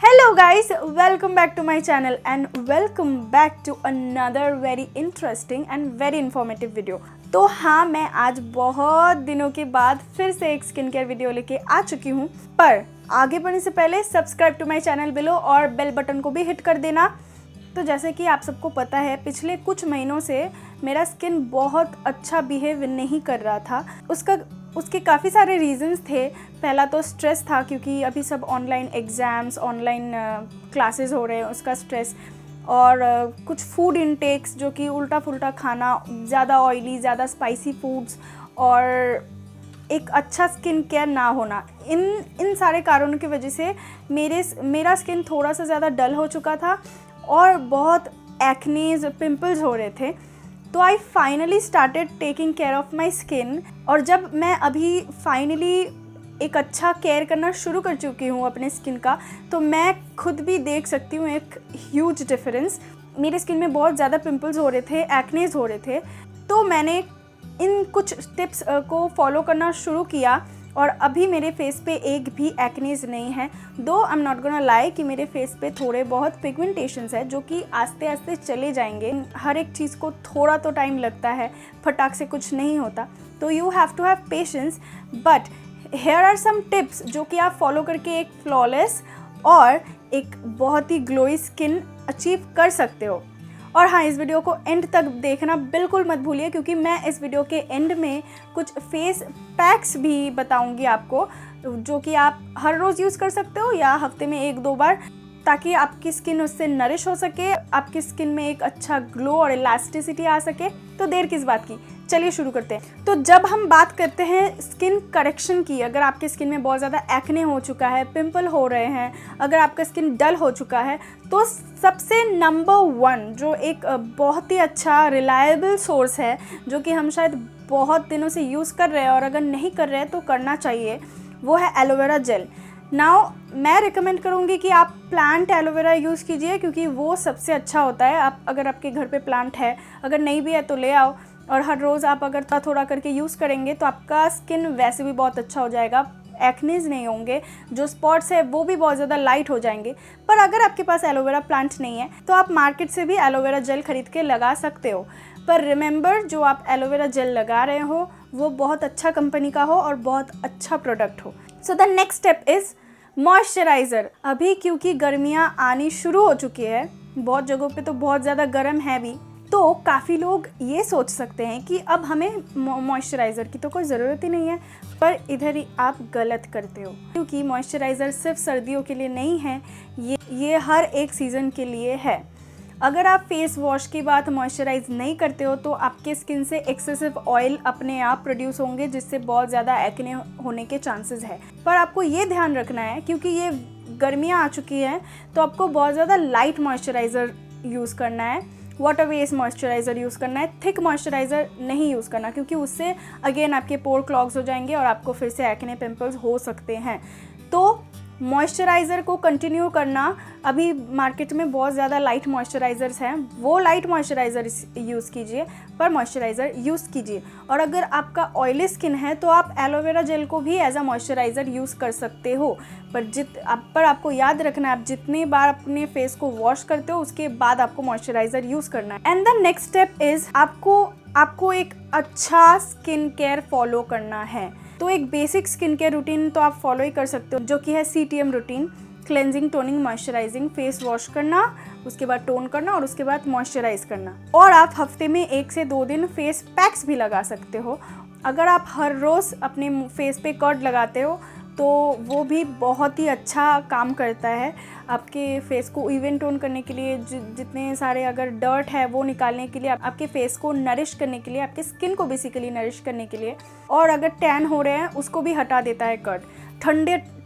Hello guys, welcome back to my channel and welcome back to another very interesting and very informative video। तो हाँ, मैं आज बहुत दिनों के बाद फिर से एक स्किन केयर वीडियो लेके आ चुकी हूँ, पर आगे बढ़ने से पहले subscribe to my channel below और बेल बटन को भी हिट कर देना। तो जैसे कि आप सबको पता है, पिछले कुछ महीनों से मेरा स्किन बहुत अच्छा बिहेव नहीं कर रहा था। उसके काफ़ी सारे रीज़न्स थे। पहला तो स्ट्रेस था, क्योंकि अभी सब ऑनलाइन एग्ज़ाम्स, ऑनलाइन क्लासेस हो रहे हैं, उसका स्ट्रेस, और कुछ फूड इनटेक्स जो कि उल्टा पुल्टा खाना, ज़्यादा ऑयली, ज़्यादा स्पाइसी फूड्स, और एक अच्छा स्किन केयर ना होना, इन सारे कारणों की वजह से मेरा स्किन थोड़ा सा ज़्यादा डल हो चुका था और बहुत एक्नेज, पिंपल्स हो रहे थे। तो I finally started taking care of my skin, और जब मैं अभी फाइनली एक अच्छा केयर करना शुरू कर चुकी हूँ अपने स्किन का, तो मैं खुद भी देख सकती हूँ एक ह्यूज डिफरेंस। मेरे स्किन में बहुत ज़्यादा पिंपल्स हो रहे थे, एक्नेज हो रहे थे। तो मैंने इन कुछ टिप्स को फॉलो करना शुरू किया और अभी मेरे फेस पे एक भी एक्नेज नहीं है। दो I am not gonna lie कि मेरे फेस पे थोड़े बहुत पिगमेंटेशंस है, जो कि आस्ते आस्ते चले जाएंगे। हर एक चीज़ को थोड़ा तो टाइम लगता है, फटाक से कुछ नहीं होता। तो you have to have patience, but here are some tips जो कि आप फॉलो करके एक फ्लॉलेस और एक बहुत ही ग्लोई स्किन अचीव कर सकते हो। और हाँ, इस वीडियो को एंड तक देखना बिल्कुल मत भूलिए, क्योंकि मैं इस वीडियो के एंड में कुछ फेस पैक्स भी बताऊंगी आपको, जो कि आप हर रोज़ यूज़ कर सकते हो या हफ्ते में 1-2 बार, ताकि आपकी स्किन उससे नरिश हो सके, आपकी स्किन में एक अच्छा ग्लो और इलास्टिसिटी आ सके। तो देर किस बात की, चलिए शुरू करते हैं। तो जब हम बात करते हैं स्किन करेक्शन की, अगर आपके स्किन में बहुत ज़्यादा एक्ने हो चुका है, पिंपल हो रहे हैं, अगर आपका स्किन डल हो चुका है, तो सबसे नंबर 1 जो एक बहुत ही अच्छा रिलायबल सोर्स है, जो कि हम शायद बहुत दिनों से यूज़ कर रहे हैं, और अगर नहीं कर रहे हैं तो करना चाहिए, वो है एलोवेरा जेल। नाउ मैं रिकमेंड करूँगी कि आप प्लांट एलोवेरा यूज़ कीजिए, क्योंकि वो सबसे अच्छा होता है। आप अगर आपके घर पे प्लांट है, अगर नहीं भी है तो ले आओ, और हर रोज़ आप अगर थोड़ा थोड़ा करके यूज़ करेंगे तो आपका स्किन वैसे भी बहुत अच्छा हो जाएगा। एक्नेज नहीं होंगे, जो स्पॉट्स है वो भी बहुत ज़्यादा लाइट हो जाएंगे। पर अगर आपके पास एलोवेरा प्लांट नहीं है तो आप मार्केट से भी एलोवेरा जेल खरीद के लगा सकते हो। पर रिमेंबर, जो आप एलोवेरा जेल लगा रहे हो वो बहुत अच्छा कंपनी का हो और बहुत अच्छा प्रोडक्ट हो। So the next step is moisturiser. अभी क्योंकि गर्मियाँ आनी शुरू हो चुकी है, बहुत जगहों पे तो बहुत ज़्यादा गर्म है भी, तो काफ़ी लोग ये सोच सकते हैं कि अब हमें मॉइस्चराइज़र की तो कोई ज़रूरत ही नहीं है। पर इधर ही आप गलत करते हो, क्योंकि मॉइस्चराइज़र सिर्फ सर्दियों के लिए नहीं है, ये हर एक सीज़न के लिए है। अगर आप फेस वॉश के बाद मॉइस्चराइज नहीं करते हो तो आपके स्किन से एक्सेसिव ऑयल अपने आप प्रोड्यूस होंगे, जिससे बहुत ज़्यादा एक्ने होने के चांसेस है। पर आपको ये ध्यान रखना है, क्योंकि ये गर्मियाँ आ चुकी हैं, तो आपको बहुत ज़्यादा लाइट मॉइस्चराइज़र यूज़ करना है, वाटर बेस्ड मॉइस्चराइज़र यूज़ करना है। थिक मॉइस्चराइज़र नहीं यूज़ करना, क्योंकि उससे अगेन आपके पोर क्लॉग्स हो जाएंगे और आपको फिर से एक्ने पिंपल्स हो सकते हैं। तो मॉइस्चराइज़र को कंटिन्यू करना। अभी मार्केट में बहुत ज़्यादा लाइट मॉइस्चराइज़र्स हैं, वो लाइट मॉइस्चराइज़र यूज़ कीजिए, पर मॉइस्चराइज़र यूज़ कीजिए। और अगर आपका ऑयली स्किन है तो आप एलोवेरा जेल को भी एज अ मॉइस्चराइज़र यूज़ कर सकते हो। पर आपको याद रखना है, आप जितनी बार अपने फेस को वॉश करते हो उसके बाद आपको मॉइस्चराइज़र यूज़ करना है। And the next step is आपको एक अच्छा स्किन केयर फॉलो करना है। तो एक बेसिक स्किन केयर रूटीन तो आप फॉलो ही कर सकते हो, जो कि है CTM routine: cleansing, toning, moisturising. Face wash करना, उसके बाद टोन करना और उसके बाद मॉइस्चराइज करना। और आप हफ्ते में 1 से 2 दिन फेस पैक्स भी लगा सकते हो। अगर आप हर रोज़ अपने फेस पे कर्ड लगाते हो तो वो भी बहुत ही अच्छा काम करता है आपके फेस को इवन टोन करने के लिए, जितने सारे अगर डर्ट है वो निकालने के लिए, आपके फेस को नरिश करने के लिए, आपके स्किन को बेसिकली नरिश करने के लिए, और अगर टैन हो रहे हैं उसको भी हटा देता है कर्ड।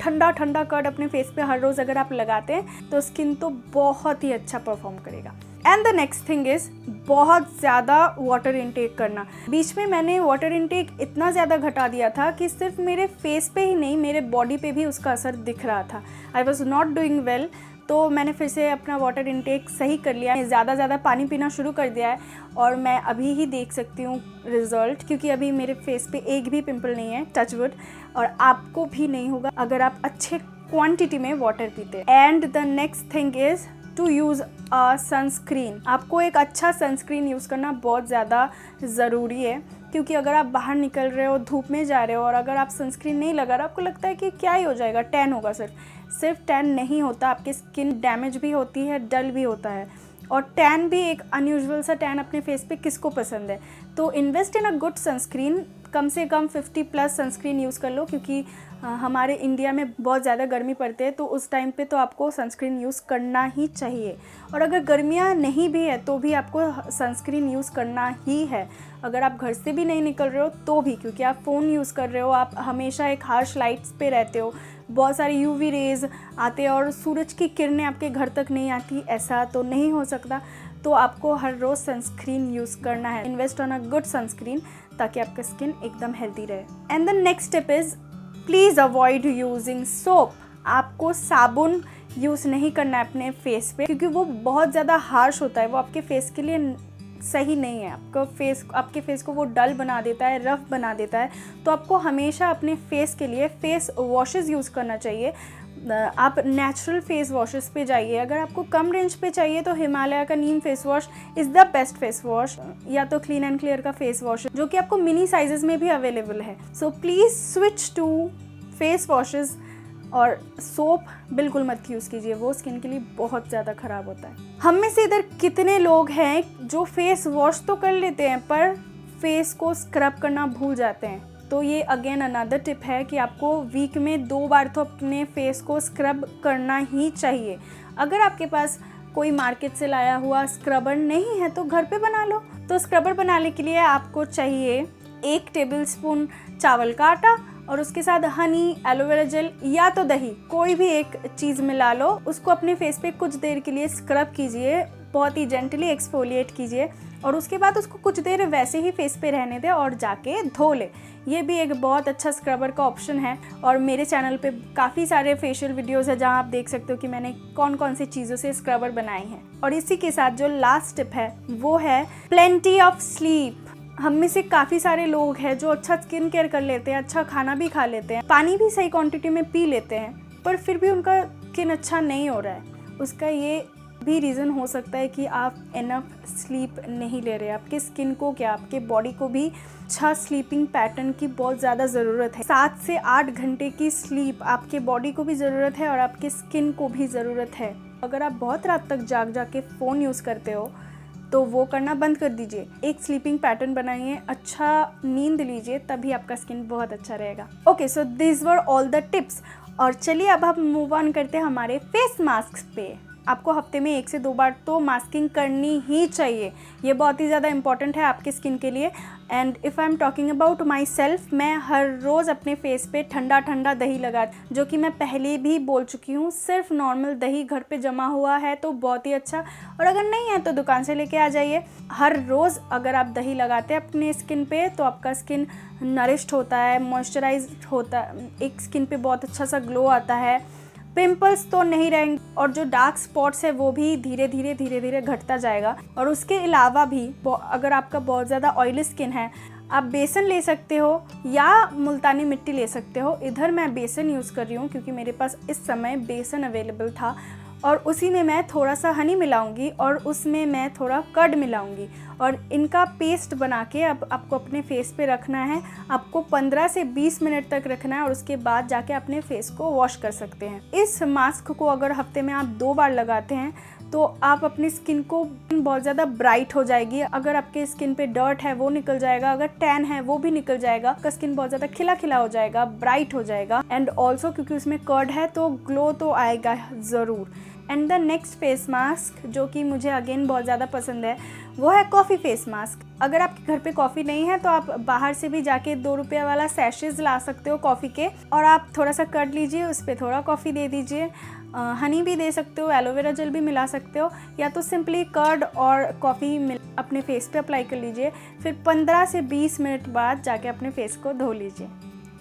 ठंडा कर्ड अपने फेस पे हर रोज़ अगर आप लगाते हैं तो स्किन तो बहुत ही अच्छा परफॉर्म करेगा। And the next thing is बहुत ज़्यादा वाटर इनटेक करना। बीच में मैंने वाटर इनटेक इतना ज़्यादा घटा दिया था कि सिर्फ मेरे फेस पे ही नहीं, मेरे बॉडी पे भी उसका असर दिख रहा था। I was not doing well. तो मैंने फिर से अपना वाटर इनटेक सही कर लिया है, ज़्यादा पानी पीना शुरू कर दिया है, और मैं अभी ही देख सकती हूँ रिज़ल्ट, क्योंकि अभी मेरे फेस पे एक भी पिंपल नहीं है, टच वुड, और आपको भी नहीं होगा अगर आप अच्छे क्वांटिटी में वाटर पीते हैं। And the next thing is to use a sunscreen. आपको एक अच्छा सनस्क्रीन यूज़ करना बहुत ज़्यादा ज़रूरी है, क्योंकि अगर आप बाहर निकल रहे हो, धूप में जा रहे हो और अगर आप सनस्क्रीन नहीं लगा रहे, आपको लगता है कि क्या ही हो जाएगा, टैन होगा। सिर्फ टैन नहीं होता, आपकी स्किन डैमेज भी होती है, डल भी होता है। और टैन भी एक अनयूजुअल सा टैन अपने फेस पे किसको पसंद है। तो invest in a good sunscreen, कम से कम 50+ सनस्क्रीन यूज़ कर लो, क्योंकि हमारे इंडिया में बहुत ज़्यादा गर्मी पड़ती है, तो उस टाइम पे तो आपको सनस्क्रीन यूज़ करना ही चाहिए। और अगर गर्मियाँ नहीं भी है तो भी आपको सनस्क्रीन यूज़ करना ही है। अगर आप घर से भी नहीं निकल रहे हो तो भी, क्योंकि आप फ़ोन यूज़ कर रहे हो, आप हमेशा एक हार्श लाइट्स पे रहते हो, बहुत सारे यूवी रेज़ आते हैं और सूरज की किरणें आपके घर तक नहीं आती, ऐसा तो नहीं हो सकता। तो आपको हर रोज़ सनस्क्रीन यूज़ करना है। Invest on a good sunscreen ताकि आपका स्किन एकदम हेल्दी रहे। And the next step is please avoid using soap. आपको साबुन यूज़ नहीं करना है अपने फेस पे, क्योंकि वो बहुत ज़्यादा हार्श होता है, वो आपके फेस के लिए सही नहीं है। आपके फेस को वो डल बना देता है, रफ बना देता है। तो आपको हमेशा अपने फेस के लिए फेस वॉशेस यूज़ करना चाहिए। आप नेचुरल फेस वॉशेस पे जाइए। अगर आपको कम रेंज पे चाहिए तो हिमालय का neem face wash is the best face wash, या तो क्लीन एंड क्लियर का फेस वॉश, जो कि आपको मिनी साइजेस में भी अवेलेबल है। So please switch to face washes, और सोप बिल्कुल मत यूज़ कीजिए, वो स्किन के लिए बहुत ज़्यादा ख़राब होता है। हम में से इधर कितने लोग हैं जो फेस वॉश तो कर लेते हैं पर फेस को स्क्रब करना भूल जाते हैं। तो ये अगेन अनदर टिप है कि आपको वीक में 2 बार तो अपने फेस को स्क्रब करना ही चाहिए। अगर आपके पास कोई मार्केट से लाया हुआ स्क्रबर नहीं है तो घर पे बना लो। तो स्क्रबर बनाने के लिए आपको चाहिए 1 टेबलस्पून चावल का आटा और उसके साथ हनी, एलोवेरा जेल या तो दही, कोई भी एक चीज़ मिला लो। उसको अपने फेस पे कुछ देर के लिए स्क्रब कीजिए, बहुत ही जेंटली एक्सफोलिएट कीजिए और उसके बाद उसको कुछ देर वैसे ही फेस पे रहने दें और जाके धो ले। ये भी एक बहुत अच्छा स्क्रबर का ऑप्शन है और मेरे चैनल पे काफ़ी सारे फेशियल वीडियोस है जहाँ आप देख सकते हो कि मैंने कौन कौन सी चीज़ों से स्क्रबर बनाए हैं। और इसी के साथ जो लास्ट टिप है वो है प्लेंटी ऑफ स्लीप। हम में से काफ़ी सारे लोग हैं जो अच्छा स्किन केयर कर लेते हैं, अच्छा खाना भी खा लेते हैं, पानी भी सही क्वांटिटी में पी लेते हैं, पर फिर भी उनका स्किन अच्छा नहीं हो रहा है। उसका ये भी रीज़न हो सकता है कि आप इनफ स्लीप नहीं ले रहे। आपके स्किन को क्या, आपके बॉडी को भी अच्छा स्लीपिंग पैटर्न की बहुत ज़्यादा ज़रूरत है। 7 से 8 घंटे की स्लीप आपके बॉडी को भी ज़रूरत है और आपके स्किन को भी ज़रूरत है। अगर आप बहुत रात तक जाग के फ़ोन यूज़ करते हो तो वो करना बंद कर दीजिए। एक स्लीपिंग पैटर्न बनाइए, अच्छा नींद लीजिए, तभी आपका स्किन बहुत अच्छा रहेगा। Okay, so this were all the tips. और चलिए अब हम मूव ऑन करते हैं हमारे फेस मास्क पे। आपको हफ्ते में 1 से 2 बार तो मास्किंग करनी ही चाहिए। ये बहुत ही ज़्यादा इंपॉर्टेंट है आपके स्किन के लिए। And if I am talking about my self, मैं हर रोज़ अपने फेस पे ठंडा ठंडा दही लगा, जो कि मैं पहले भी बोल चुकी हूँ। सिर्फ नॉर्मल दही घर पे जमा हुआ है तो बहुत ही अच्छा, और अगर नहीं है तो दुकान से लेके आ जाइए। हर रोज़ अगर आप दही लगाते हैं अपने स्किन पे तो आपका स्किन नरिश्ड होता है, मॉइस्चराइज्ड होता है, एक स्किन पे बहुत अच्छा सा ग्लो आता है। पिंपल्स तो नहीं रहेंगे और जो डार्क स्पॉट्स है वो भी धीरे धीरे घटता जाएगा। और उसके अलावा भी अगर आपका बहुत ज़्यादा ऑयली स्किन है, आप बेसन ले सकते हो या मुल्तानी मिट्टी ले सकते हो। इधर मैं बेसन यूज़ कर रही हूँ क्योंकि मेरे पास इस समय बेसन अवेलेबल था और उसी में मैं थोड़ा सा हनी मिलाऊंगी और उसमें मैं थोड़ा कर्ड मिलाऊंगी और इनका पेस्ट बना के अब आपको अपने फेस पे रखना है। आपको 15 से 20 मिनट तक रखना है और उसके बाद जाके अपने फेस को वॉश कर सकते हैं। इस मास्क को अगर हफ्ते में आप 2 बार लगाते हैं तो आप अपनी स्किन को बहुत ज़्यादा ब्राइट हो जाएगी। अगर आपके स्किन पे डर्ट है वो निकल जाएगा, अगर टैन है वो भी निकल जाएगा, आपका स्किन बहुत ज़्यादा खिला खिला हो जाएगा, ब्राइट हो जाएगा। एंड ऑल्सो क्योंकि उसमें कर्ड है तो ग्लो तो आएगा ज़रूर। And the next face mask जो कि मुझे अगेन बहुत ज़्यादा पसंद है वो है कॉफ़ी फेस मास्क। अगर आपके घर पे कॉफ़ी नहीं है तो आप बाहर से भी जाके 2 रुपये वाला सैशेज ला सकते हो कॉफ़ी के, और आप थोड़ा सा कर्ड लीजिए, उस पर थोड़ा कॉफ़ी दे दीजिए, हनी भी दे सकते हो, एलोवेरा जेल भी मिला सकते हो, या तो सिंपली कर्ड और कॉफ़ी अपने फेस पे अप्लाई कर लीजिए। फिर 15 से 20 मिनट बाद जाके अपने फेस को धो लीजिए।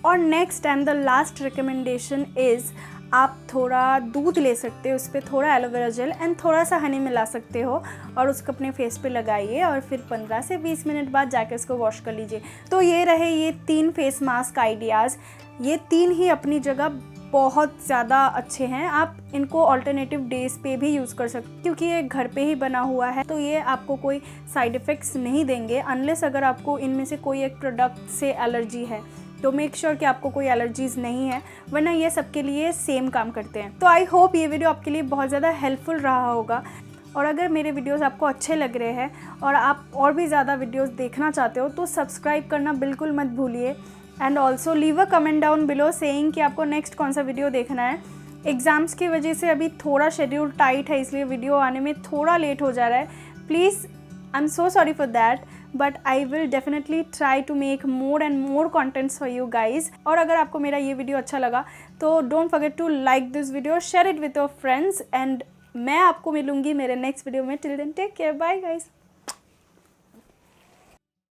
और next and the last recommendation is आप थोड़ा दूध ले सकते हो, उस पर थोड़ा एलोवेरा जेल एंड थोड़ा सा हनी मिला सकते हो और उसको अपने फेस पे लगाइए और फिर 15 से 20 मिनट बाद जाके उसको वॉश कर लीजिए। तो ये रहे ये 3 फेस मास्क आइडियाज़। ये 3 ही अपनी जगह बहुत ज़्यादा अच्छे हैं। आप इनको ऑल्टरनेटिव डेज पे भी यूज़ कर सकते, क्योंकि ये घर पे ही बना हुआ है तो ये आपको कोई साइड इफ़ेक्ट्स नहीं देंगे, अनलेस अगर आपको इनमें से कोई एक प्रोडक्ट से एलर्जी है तो मेक श्योर कि आपको कोई एलर्जीज़ नहीं है, वरना ये सबके लिए सेम काम करते हैं। तो आई होप ये वीडियो आपके लिए बहुत ज़्यादा हेल्पफुल रहा होगा, और अगर मेरे वीडियोस आपको अच्छे लग रहे हैं और आप और भी ज़्यादा वीडियोस देखना चाहते हो तो सब्सक्राइब करना बिल्कुल मत भूलिए। And also leave a comment down below saying कि आपको नेक्स्ट कौन सा वीडियो देखना है। एग्ज़ाम्स की वजह से अभी थोड़ा शेड्यूल टाइट है, इसलिए वीडियो आने में थोड़ा लेट हो जा रहा है। Please, I am so sorry for that, but I will definitely try to make more and more contents for you guys. और अगर आपको मेरा ये वीडियो अच्छा लगा तो don't forget to like this video, share it with your friends, and मैं आपको मिलूंगी मेरे नेक्स्ट वीडियो में। Till then take care, bye guys.